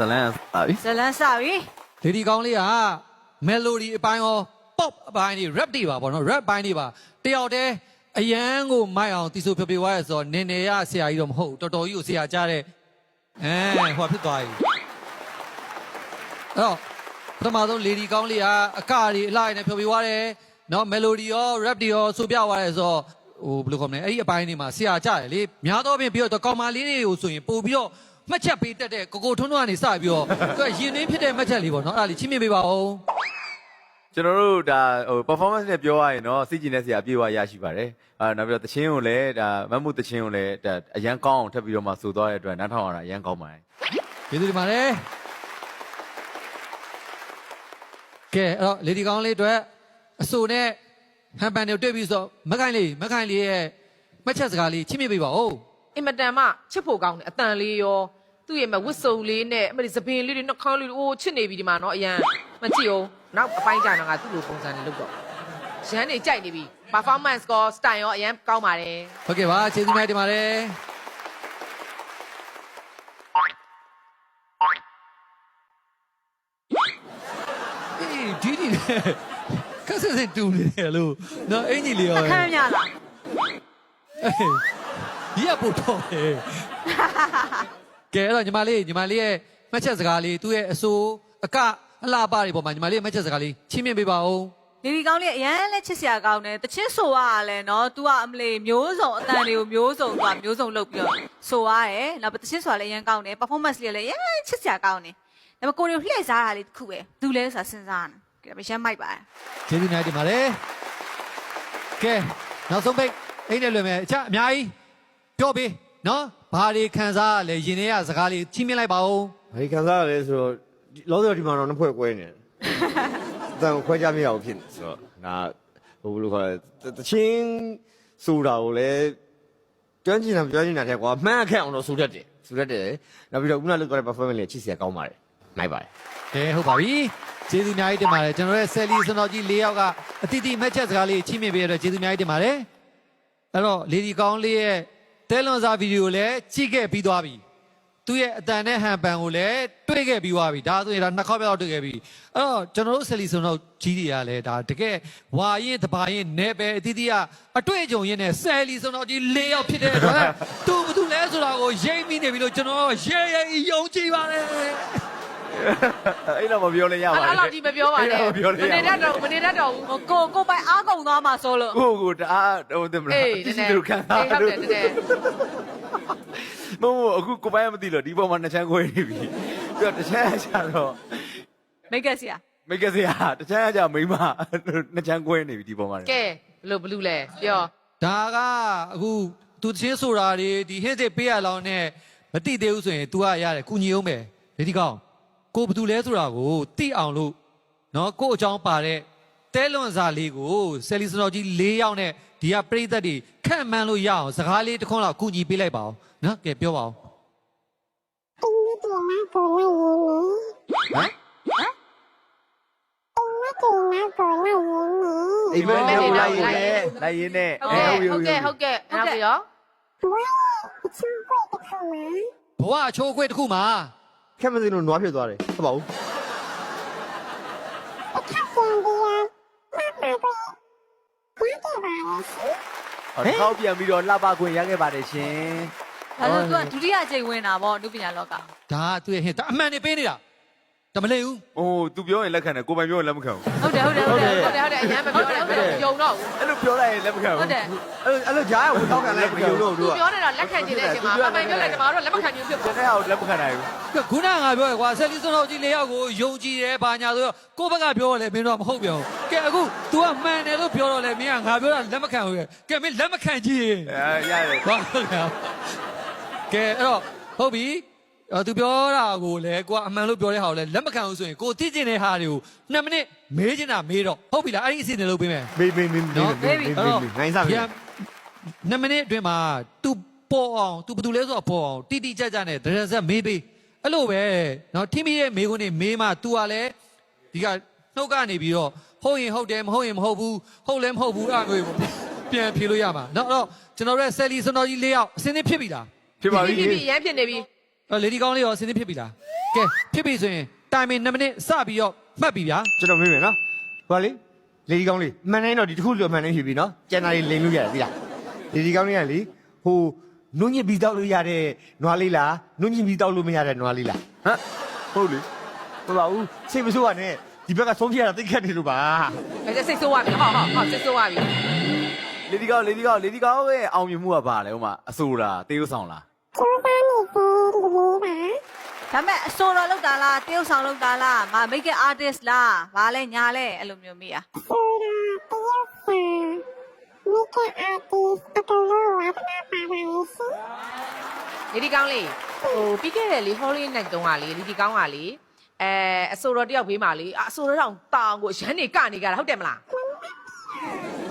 ဇလန်းစာပြီ ဇလန်းစပြီ လေဒီကောင်းလေးက melody အပိုင်းရော pop အပိုင်းတွေ rap တွေပါဗောနော် rap ပိုင်းတွေပါတယောက်တည်းအရန်ကိုမိုက်အောင်တီဆိုဖြေဖြေသွားရဆိုတော့နင်နေရဆရာကြီးတော့မဟုတ်တော်တော်ကြီးကိုဆရာကြားတဲ့ဟိုဖြစ်သွားပြီအဲ့တော့ပထမဆုံးလေဒီကောင်းလေးကအကတွေအလှရည်နဲ့ဖြေဖြေသွားတယ်နော် melody ရော rap တွေရောဆိုပြသွားတယ်ဆိုတော့ဟိုဘယ်လိုခေါ်မလဲအဲ့ဒီအပိုင်းတွေမှာဆရာကြားတယ်လေများသောဖြင့်ပြီးတော့ကောင်မလေးတွေကိုဆိုရင်ပို့ပြီးတော့မှတ်ချက်ပေးတတ်တဲ့ကိုထွန်းထွန်းကနေစပြီးတော့သူကရင်နှင်းဖြစ်တဲ့မှတ်ချက်လေးပေါ့နော်အဲ့ဒါလေးချင်းမြင်ပေးပါဦး ကျွန်တော်တို့ဒါဟို performance နဲ့ပြောရရင်တော့စီကျင်တဲ့ဆရာပြေဝရရှိပါတယ်နောက်ပြီးတော့တချင်းကိုလည်းဒါမတ်မှုတချင်းကိုလည်းဒါအရန်ကောင်းအောင်ထပ်ပြီးတော့မှဆိုသွားတဲ့အတွက်နားထောင်ရတာအရန်ကောင်းပါတယ် ကျေးဇူးတင်ပါတယ်ကဲအဲ့တော့လေဒီကောင်းလေးအတွက်အဆိုနဲ့ဟန်ပန်တွေတွေ့ပြီးဆိုမခိုင်လေးရဲ့မှတ်ချက်စကားလေးချင်းမြင်ပေးပါဦး အင်မတန်မှချစ်ဖို့ကောင်းတယ်အတန်လေးရောသူ့ရဲ့ဝတ်စုံလေးနဲ့အမဒီသပင်လေးတွေနှာခေါင်းလေးတွေအိုးချစ်နေပြီဒီမှာနော်အရန်မကြည့်အောင်နောက်အပိုင်းကြတော့ငါသူ့လိုပုံစံနဲ့လုပ်တော့ရန်နေကြိုက်နေပြီ performance ကော style ရောအရန်ကောင်းပါတယ် ဟုတ်ကဲ့ပါကျေးဇူးများတင်ပါတယ်အေးဒီနဲ့ကဆစတူနေတယ်လို့နော်အင်ကြီးလေးရော အခန်းများလား ဒီကပို့တော့တယ်ကဲအဲ့တော့ညီမလေးရဲ့မှတ်ချက်စကားလေးသူ့ရဲ့အဆိုအကအလှပတွေပေါ်မှာညီမလေးရဲ့မှတ်ချက်စကားလေးချင်းမြင်ပေးပါဦး လေဒီကောင်းလေးအရန်လက်ချစ်စရာကောင်းတယ်တချင်းဆိုရလဲနော် तू ကအမလေးမျိုးစုံအတန်တွေကိုမျိုးစုံလုပ်ပြီးတော့ဆိုရတယ်နောက်တချင်းဆိုရလဲအရန်ကောင်းတယ် performance လေးလည်းအရန်ချစ်စရာကောင်းတယ်ဒါပေမဲ့ကိုရီကိုလှည့်စားတာလေးတစ်ခုပဲဘူးလဲဆိုတာစဉ်းစားရတယ်ကဲရမ်းမိုက်ပါတယ် ကျေးဇူးများတင်ပါတယ်ကဲနောက်ဆုံးပိတ်အိမ်နဲ့လွယ်မယ်အချအများကြီးပြောပေးနော်ဘာတွေခံစားရလဲရင်ထဲကစကားလေးချင်းမြင်လိုက်ပါဦး ။ဘာခံစားရလဲဆိုတော့လောဆယ်ဒီမှာတော့နှစ်ဖွဲ့ကွဲနေတယ်။အတန်ခွဲကြမရဘူးဖြစ်နေဆိုတော့ဒါဟိုဘယ်လိုခေါ်လဲတချင်းဆိုတာကိုလည်းကျွမ်းကျင်တာတဲ့ကွာမှန်းအခက်အောင်တော့ဆူတတ်တယ်နောက်ပြီးတော့ခုနလုပ်သွားတဲ့ performance လေးချစ်စရာကောင်းပါတယ်နိုင်ပါတယ် ကဲဟုတ်ပါပြီကျေးဇူးအများကြီးတင်ပါတယ်ကျွန်တော်ရဲ့ဆယ်လီစတော်ကြီး၄ယောက်ကအတိအကျမှတ်ချက်စကားလေးချင်းမြင်ပေးရတဲ့ကျေးဇူးအများကြီးတင်ပါတယ်အဲ့တော့လေဒီကောင်းလေးရဲ့တဲလွန်စာဗီဒီယိုလည်းကြည့်ခဲ့ပြီးသွားပြီသူ့ရဲ့အတန်နဲ့ဟန်ပန်ကိုလည်းတွေ့ခဲ့ပြီးသွားပြီဒါဆိုရင်ဒါနှစ်ခေါက်ပြောက်တွေ့ခဲ့ပြီအဲ့တော့ကျွန်တော်တို့ဆယ်လီစတော်ကြီးတွေကလည်းဒါတကယ်ဝါရင်တပါရင်နယ်ပယ်အတိအကျအတွေ့အကြုံရင်းနဲ့ဆယ်လီစတော်ကြီး၄ယောက်ဖြစ်တဲ့အတွက်သူဘာသူလဲဆိုတာကိုရိပ်မိနေပြီလို့ကျွန်တော်ရေယုံကြည်ပါတယ် အဲ့တော့မပြောလဲရပါ အဲ့ ဘူး လောက်ဒီမပြောပါနဲ့မနေတတ်တော့ဘူး ကိုပိုင်အားကုန်သွားမှာဆိုလို့ ကိုတအားဟိုတယ်မလား အေး ဒီလိုခံစား ဟုတ် လို့ တယ်တဲ့ မဟုတ်အခုကိုပိုင်းမသိလို့ဒီပေါ်မှာနှစ်ချမ်းခွဲနေပြီပြီးတော့တစ်ချမ်းကျတော့ မိတ်ကက်စရာ မိတ်ကစရာတစ်ချမ်းကျမိမနှစ်ချမ်းခွဲနေပြီဒီပေါ်မှာ ကဲဘလို့ဘလူးလဲပြော ဒါကအခုသူချင်းဆိုတာတွေဒီဟင်းစစ်ပေးရလောင်းနဲ့မတိသေးဘူးဆိုရင် तू ကရတယ်ကုညီအောင်ပဲလေဒီကောင်ကိုဘာတူလဲဆိုတာကိုတိအောင်လို့နော်ကို့အကြောင်းပါတဲ့တဲလွန်စာလေးကိုဆယ်လီစတော်ကြီး၄ယောက်နဲ့ဒီကပြိသက်တွေခန့်မှန်းလို့ရအောင်စကားလေးတစ်ခွန်းလောက်ကုညီပေးလိုက်ပါအောင်နော်ကဲပြောပါဦးဟမ် အိမ်မက်နဲ့လိုက်ရင်းနဲ့ ဟုတ်ကဲ့နောက်ပြီးရော ဘဝအချိုးအခွေတစ်ခုမှာ ခက်မစင်းလို့နွားဖြစ်သွားတယ်ဟုတ်ပါဘူး ထောက်ပြန်ပြီးတော့လှပခွင့်ရခဲ့ပါတယ်ရှင် ဒါဆို तू ကဒုတိယအကြိမ်ဝင်တာပေါ့လူပညာလောက ဒါကသူ့ရဲ့ဟင်းဒါအမှန်နေပေးနေတာဒါမလိမ့်ဘူး ဟိုသူပြောရင်လက်ခံတယ်ကိုပိုင်ပြောရင်လက်မခံဘူး ဟုတ်တယ် အရန်မပြောနဲ့ယုံတော့ အဲ့လိုပြောလိုက်ရင်လက်မခံဘူး ဟုတ်တယ် အဲ့လိုကြားရဝင်ထောက်ခံလိုက်မယုံတော့ သူ ဘူး ပြောနေတာလက်ခံချင်တဲ့အချိန်မှာမပိုင်ပြောလိုက်တယ်မှာတော့လက်မခံချင်ဖြစ် ကျွန် ပေါ် တော်ကလက်မခံနိုင်ဘူး ခုနကငါပြောရကွာဆယ်လီစတော်ကြီး၄ယောက်ကိုယုံကြည်တယ်ဘာညာဆိုတော့ကိုယ့်ဘက်ကပြောရလဲမင်းတို့မဟုတ်ပြောဘူးကဲအခု तू ကမှန်တယ်လို့ပြောတော့လဲမင်းကငါပြောတာလက်မခံဘူးကဲမင်းလက်မခံကြည့် ရတယ် ဘာလို့လဲကဲအဲ့တော့ဟုတ်ပြီသူပြောတာကိုလည်းကိုကအမှန်လို့ပြောတဲ့ဟာကိုလည်းလက်မခံဘူးဆိုရင်ကိုသိကျင်တဲ့ဟာတွေကို2မိနစ်မေးချင်တာမေးတော့ဟုတ်ပြီလားအဲ့ဒီအစီအစဉ်လုပ်ပေးမယ် မေးငိုင်းစားပြီ 2မိနစ်အတွင်းမှာ तू ပေါ်အောင် तू ဘာလို့လဲဆိုတော့ပေါ်အောင်တိတိကျကျနဲ့ဒရဇက်မေးပေးအဲ့လိုပဲเนาะထိမိတဲ့မေးခွန်းတွေမေးမှ तू ကလည်းဒီကနှုတ်ကနေပြီးတော့ဟုတ်ရင်ဟုတ်တယ်မဟုတ်ရင်မဟုတ်ဘူးဟုတ်လည်းမဟုတ်ဘူးအဲ့လိုပြန်ဖြေလို့ရမှာเนาะအဲ့တော့ကျွန်တော်တို့ဆယ်လီစတော်ကြီး၄ယောက်အစင်းသင်းဖြစ်ပြီလား ဖြစ်ပါပြီ ရမ်းဖြစ်နေပြီ လေဒီကောင်းလေးရောအစင်းသင်းဖြစ်ပြီလားကဲဖြစ်ပြီဆိုရင်တိုင်မင်2မိနစ်စပြီးတော့မှတ်ပြီဗျာ ကျွန်တော်မေးမယ်နော်ဟိုလေလေဒီကောင်းလေးမှန်တိုင်းတော့ဒီတစ်ခုလိုမှန်တိုင်းဖြစ်ပြီနော်ကျန်တာလေးလိမ်လို့ရတယ်သိလားလေဒီကောင်းလေးကလေဟိုနုံညစ်ပြီးတောက်လို့ရတဲ့နွားလေးလားနုံညစ်ပြီးတောက်လို့မရတဲ့နွားလေးလား ဟမ်ဟုတ်လေ ဟုတ်ပါဘူးစိတ်မဆိုးရနဲ့ဒီဘက်ကဆုံးဖြတ်ရတာသိခက်နေလို့ပါ အဲ့ဒါစိတ်ဆိုးသွားပြီဟုတ်စိတ်ဆိုးသွားပြီ လေဒီကောင်းရဲ့အောင်မြင်မှုကဘာလဲဟိုမှာအဆိုလားတေးဥဆောင်လား ဒါမဲ့အစိုးရလောက်တာလားတရုတ်ဆောင်လောက်တာလားမ make it artist လားဘာလဲညာလဲအဲ့လိုမျိုးမေးอ่ะ လေဒီကောင်းလေးဟိုပြီးခဲ့တဲ့လေ Holy Night တုန်းကလေလေဒီကောင်းကလေအဆိုတော်တယောက်ဘေးမှာလေအဆိုတော်တောင်တောင်ကိုရန်နေကနေကြတာဟုတ်တယ်မလား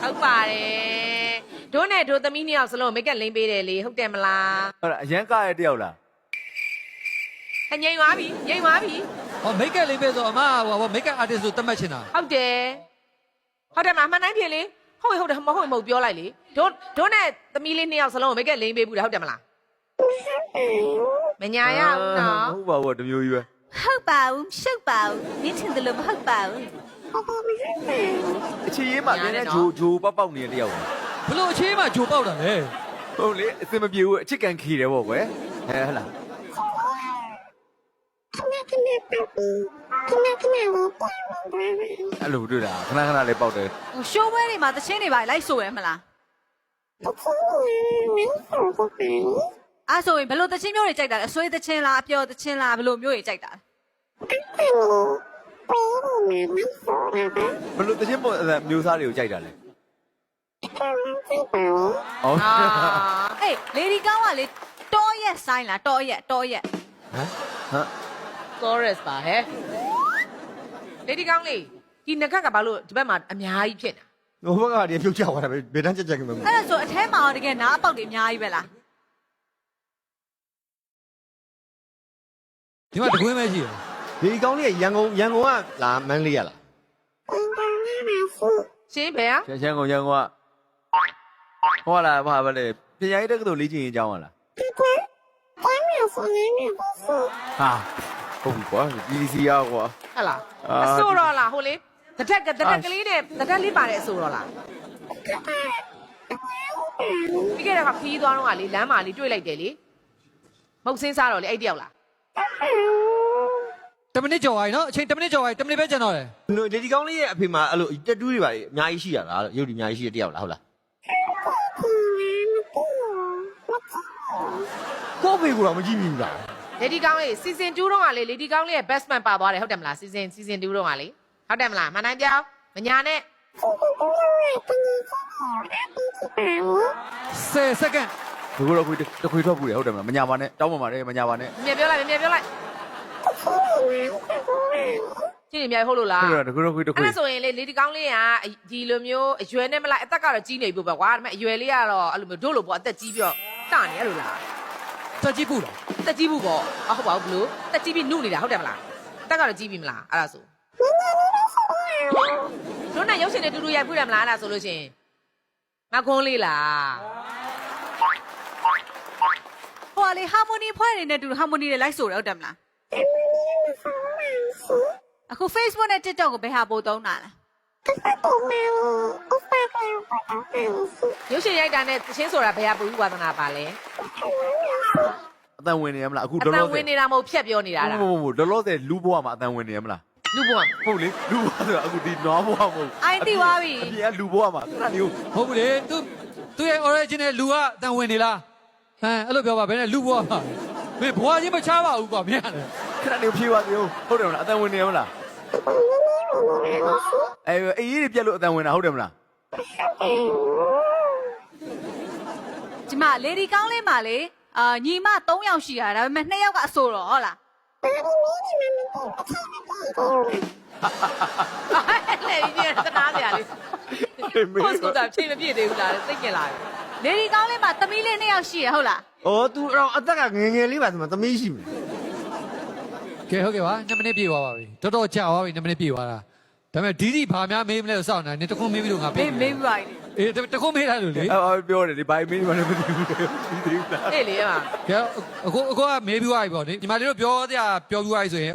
ဟုတ်ပါတယ်တို့နဲ့တို့သမီးနှစ်ယောက်စလုံးမိတ်ကလိမ့်ပေးတယ်လေဟုတ်တယ်မလား ဟုတ်လားအရန်ကရဲ့တယောက်လား ငြိမ်သွားပြီငြိမ်သွားပြီ ဟောမိတ်ကလေးပဲဆိုအမဟောမိတ်က artist ဆိုတတ်မှတ်ချင်တာ ဟုတ်တယ်ဟုတ်တယ်မလားမှန်တိုင်းဖြစ်လေဟုတ်တယ်မဟုတ်ပြောလိုက်လေတို့နဲ့သမီးလေးနှစ်ယောက်စလုံးမိတ်ကလိမ့်ပေးဘူးတယ်ဟုတ်တယ်မလားမညာရဘူးနော် ဟုတ်ပါဘူးတမျိုးကြီးပဲ ဟုတ်ပါဘူးရှုပ်ပါဘူးနင်းထင်တယ်လို့မဟုတ်ပါဘူး အချီရေးမှာနည်းနည်းဂျိုပေါက်နေတဲ့တယောက်ပဲ ဘလို့အခြေမှာဂျိုပေါက်တာလဲ ဟုတ်လေအစင်မပြေဘူးအချစ်ကန်ခီတယ်ပေါ့ကွယ်ဟဲ့ဟလားအဲ့လိုတွေ့တာခဏလေးပေါက်တယ် ဟိုရှိုးပွဲတွေမှာတချင်းတွေပါလိုက်ဆိုရမလားအဲ့ဆိုရင်ဘယ်လိုတချင်းမျိုးတွေကြိုက်တာလဲအဆွေးတချင်းလားအပျော်တချင်းလားဘယ်လိုမျိုးတွေကြိုက်တာလဲ ဘယ်လိုတချင်းပေါ်မျိုးစားတွေကိုကြိုက်တာလဲဟုတ် အာ အေးလေဒီကောင်းကလေတောရက်ဆိုင်လားတောရက် ဟမ် chorus ပါဟဲ့လေဒီကောင်းလေးဒီငကက်ကဘာလို့ဒီဘက်မှာအများကြီးဖြစ်နေတာ ဟိုဘက်ကတည်းကပြုတ်ချသွားတာပဲဘယ်တန်းချက်ချက်ကမှမဟုတ် အဲ့ဒါဆိုအထဲမှာတကယ်နားအပေါက်တွေအများကြီးပဲလား ဒီမှာတကွင်းပဲရှိတယ် လေဒီကောင်းလေးကရန်ကုန်ကလာမန်းလေးရလား ရှင်းဘယ်อ่ะ ရန်ကုန်ကဟောလာဘာပဲလေပညာရေးတက္ကသိုလ်လေ့ကျင့်ရေးကျောင်းဟလားဟာဟုတ်ပြီကွာ PDC ရောကွာ ဟဲ့လား အာ အဆိုတော့လားဟိုလေတထက်ကလေးနဲ့တထက်လေးပါတဲ့အဆိုတော့လားပြီးခဲ့တဲ့ခါခီးသွားတော့ကလေလမ်းမှာလေးတွေ့လိုက်တယ်လေမဟုတ်စင်းစားတော့လေအဲ့တယောက်လား 10မိနစ်ကျော်ပါပြီနော်အချိန်10မိနစ်ကျော်ပါပြီ10မိနစ်ပဲကျန်တော့တယ် လေဒီကောင်းလေးရဲ့အဖေမှာအဲ့လိုတက်တူးတွေပါအများကြီးရှိရတာရုပ်ဒီအများကြီးရှိတဲ့တယောက်လားဟုတ်လားကိုဖေကတော့မကြည့်မိဘူးလား လေဒီကောင်းလေး season 2တော့ကလေလေဒီကောင်းလေးရဲ့ best man ပါသွားတယ်ဟုတ်တယ်မလား season 2တော့ကလေဟုတ်တယ်မလားမနိုင်ပြောင်းမညာနဲ့ 10စက္ကန့် ဒီကတော့ခွေတခွေထွက်ဘူးလေဟုတ်တယ်မလားမညာပါနဲ့တောင်းပါပါတယ်မညာပါနဲ့ မြင်ပြောလိုက်ကြည့်နေမြိုင်ဟုတ်လို့လား ဟုတ်တယ်ဒီကတော့ခွေတခွေ အဲ့ဒါဆိုရင်လေဒီကောင်းလေးကဒီလိုမျိုးအရွယ်နဲ့မလိုက်အသက်ကတော့ကြီးနေပြီပေါ့ကွာဒါပေမဲ့အရွယ်လေးကတော့အဲ့လိုမျိုးတို့လိုပေါ့အသက်ကြီးပြီးတော့တနေရလို့လား တက်ကြည့်ဘူးလား အသက်ကြီးဘူးပေါ့ဟုတ်ပါဘူးဘလို့အသက်ကြီးပြီးနုနေတာဟုတ်တယ်မလားအသက်ကတော့ကြီးပြီမလားအဲ့ဒါဆိုတို့နဲ့ရုပ်ရှင်တွေတူတူရိုက်ဖူးတယ်မလားအဲ့ဒါဆိုလို့ရှင်ငါခွန်းလေးလား ဟိုကလေ harmony ဖွဲ့နေနဲ့တူ harmony တွေလိုက်ဆိုရဟုတ်တယ်မလားအခု Facebook နဲ့ TikTok ကိုဘယ်ဟာပို့သုံးတာလဲ ရုပ်ရှင်ရိုက်တာနဲ့သချင်းဆိုတာဘယ်ဟာပူဝါသနာပါလဲ အတန်ဝင်နေရမလားအခု အ လော တန် လောဆ ဝ ယ် င်နေတာမဟုတ်ဖြက်ပြောနေတာလား ဟုတ်လောလောဆယ်လူဘွားမှာအတန်ဝင်နေရမလား လူဘုံ ဟုတ်လေလူဘွားဆိုတာအခုဒီနွားဘွားမဟုတ် အိုင်တီသွားပြီ အပြင်ကလူဘွားမှာခဏလေး ဟုတ်ဘူးလေသူရဲ့ original လူကအတန်ဝင်နေလားဟမ်အဲ့လိုပြောပါဘယ်နဲ့လူဘွားမှာမင်းဘွားချင်းမချပါဘူးကွာမင်းရတယ် ခဏလေးဖြေးပါသေးဟုတ်တယ်မလားအတန်ဝင်နေရမလားအေးကြီးပြက်လို့အတန်ဝင်တာဟုတ်တယ်မလား ဒီမှာ lady ကောင်းလေးမှာလေညီမ3ယောက်ရှိတာဒါပေမဲ့2ယောက်ကအဆိုတော့ဟုတ်လား လေဒီကတနာစရာလေးဟုတ်ဆိုတာဖြေမပြည့်သေးဘူးလားသိကျင်လာတယ် lady ကောင်းလေးမှာသမီးလေး2ယောက်ရှိရဟုတ်လား ဩ तू တော့အသက်ကငယ်ငယ်လေးပါဆိုမှသမီးရှိမယ် ကဲဟုတ်ကဲ့ပါ2မိနစ်ပြည့်သွားပါပြီတော်တော်ကြာသွားပြီ2မိနစ်ပြည့်သွားတာဒါပေမဲ့ဒီဘာများမေးမလဲဆိုစောင့်နေတခုမေးပြီးတော့ငါ မေးပြီးပါပြီ အေးတခုမေးလိုက်လို့လေ ပြောတယ်ဒီဘိုင်မင်းမလည်းမသိဘူးသိသေးဘူးလား အေးလေအမ ကဲအခုကမေးပြီးသွားပြီပေါ့လေညီမလေးတို့ပြောစရာပြောပြီးသွားပြီဆိုရင်